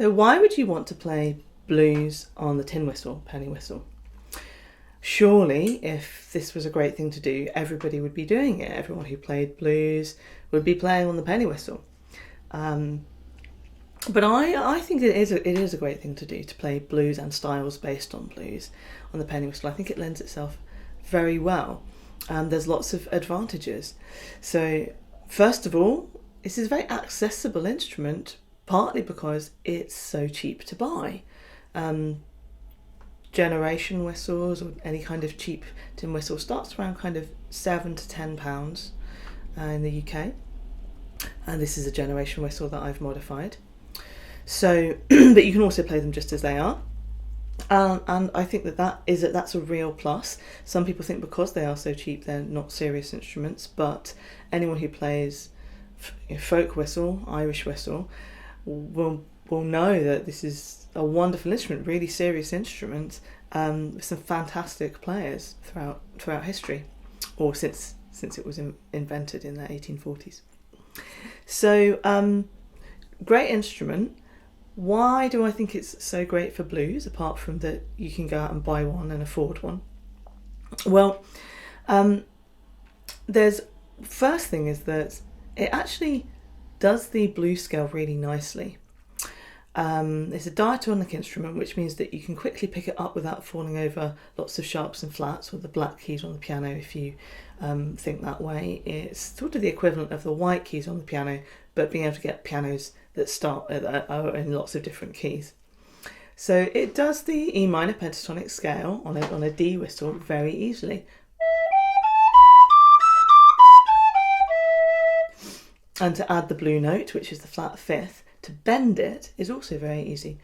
So why would you want to play blues on the tin whistle, penny whistle? Surely, if this was a great thing to do, everybody would be doing it. Everyone who played blues would be playing on the penny whistle. But I think it is a great thing to do, to play blues and styles based on blues on the penny whistle. I think it lends itself very well. There's lots of advantages. So first of all, this is a very accessible instrument, partly because it's so cheap to buy. Generation whistles or any kind of cheap tin whistle starts around kind of £7 to £10 in the UK, and this is a generation whistle that I've modified. So, but you can also play them just as they are, and I think that's a real plus. Some people think because they are so cheap they're not serious instruments, but anyone who plays folk whistle, Irish whistle, will know that this is a wonderful instrument, really serious instrument, with some fantastic players throughout history, or since it was invented in the 1840s. So, great instrument. Why do I think it's so great for blues, apart from that you can go out and buy one and afford one? Well, first thing is that it actually does the blues scale really nicely. It's a diatonic instrument, which means that you can quickly pick it up without falling over lots of sharps and flats, or the black keys on the piano, if you think that way. It's sort of the equivalent of the white keys on the piano, but being able to get pianos that are in lots of different keys. So it does the E minor pentatonic scale on a D whistle very easily. And to add the blue note, which is the flat fifth, to bend it is also very easy.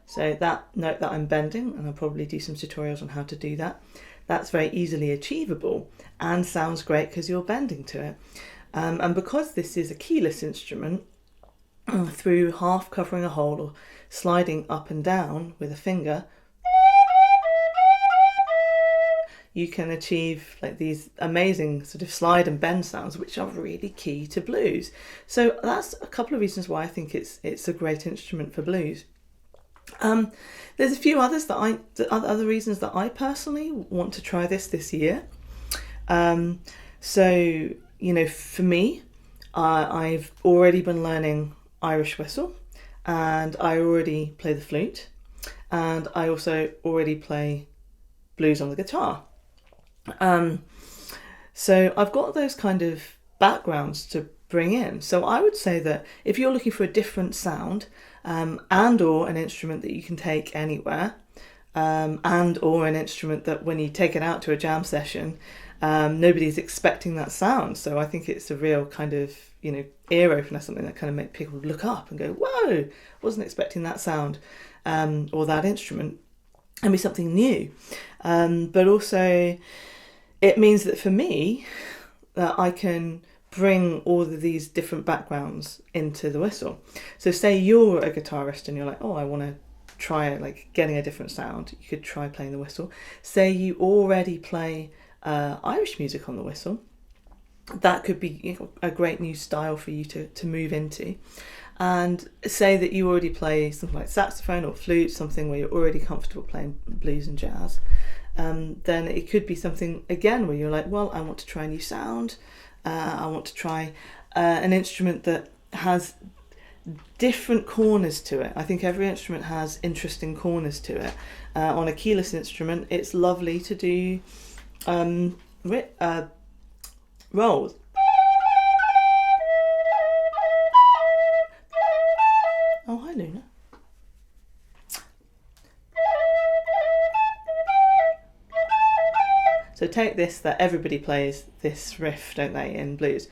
So that note that I'm bending, and I'll probably do some tutorials on how to do that, that's very easily achievable and sounds great because you're bending to it. And because this is a keyless instrument, through half covering a hole or sliding up and down with a finger, you can achieve like these amazing sort of slide and bend sounds, which are really key to blues. So that's a couple of reasons why I think it's a great instrument for blues. There's a few others other reasons that I personally want to try this year. So, for me, I've already been learning Irish whistle, and I already play the flute, and I also already play blues on the guitar. So I've got those kind of backgrounds to bring in. So I would say that if you're looking for a different sound, and or an instrument that you can take anywhere, and or an instrument that when you take it out to a jam session, nobody's expecting that sound. So I think it's a real kind of, ear opener, something that kind of make people look up and go, whoa, wasn't expecting that sound, or that instrument, and be something new. But also it means that for me, that I can bring all of these different backgrounds into the whistle. So say you're a guitarist and you're like, oh, I want to try like getting a different sound. You could try playing the whistle. Say you already play Irish music on the whistle. That could be a great new style for you to move into. And say that you already play something like saxophone or flute, something where you're already comfortable playing blues and jazz. Then it could be something, again, where you're like, well, I want to try a new sound. I want to try an instrument that has different corners to it. I think every instrument has interesting corners to it. On a keyless instrument, it's lovely to do rolls. Oh, hi, Luna. So take this, that everybody plays this riff, don't they, in blues.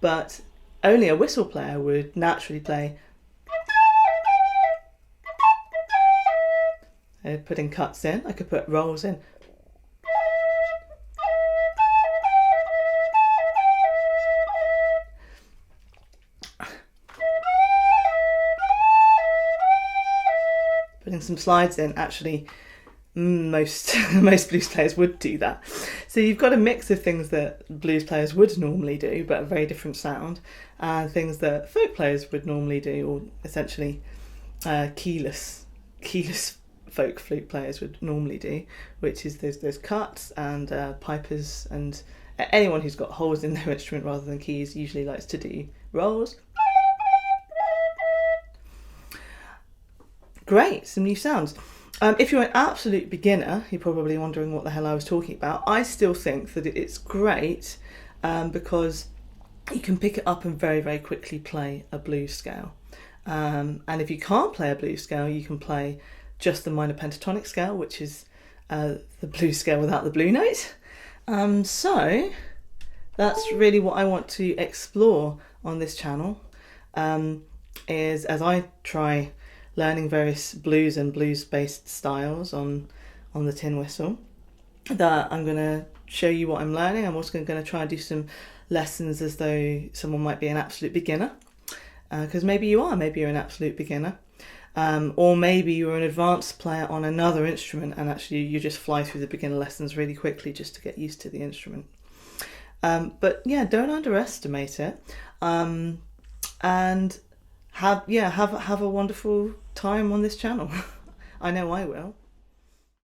But only a whistle player would naturally play. Putting cuts in, I could put rolls in. Putting some slides in actually most most blues players would do that. So you've got a mix of things that blues players would normally do, but a very different sound, and things that folk players would normally do, or essentially keyless folk flute players would normally do, which is those cuts and pipers, and anyone who's got holes in their instrument rather than keys usually likes to do rolls. Great, some new sounds. If you're an absolute beginner, you're probably wondering what the hell I was talking about. I still think that it's great because you can pick it up and very, very quickly play a blues scale. And if you can't play a blues scale, you can play just the minor pentatonic scale, which is the blues scale without the blue note. So that's really what I want to explore on this channel, is as I try learning various blues and blues-based styles on the tin whistle, that I'm going to show you what I'm learning. I'm also going to try and do some lessons as though someone might be an absolute beginner, because maybe you're an absolute beginner, or maybe you're an advanced player on another instrument and actually you just fly through the beginner lessons really quickly just to get used to the instrument. But yeah, don't underestimate it, and have a wonderful time on this channel. I know I will.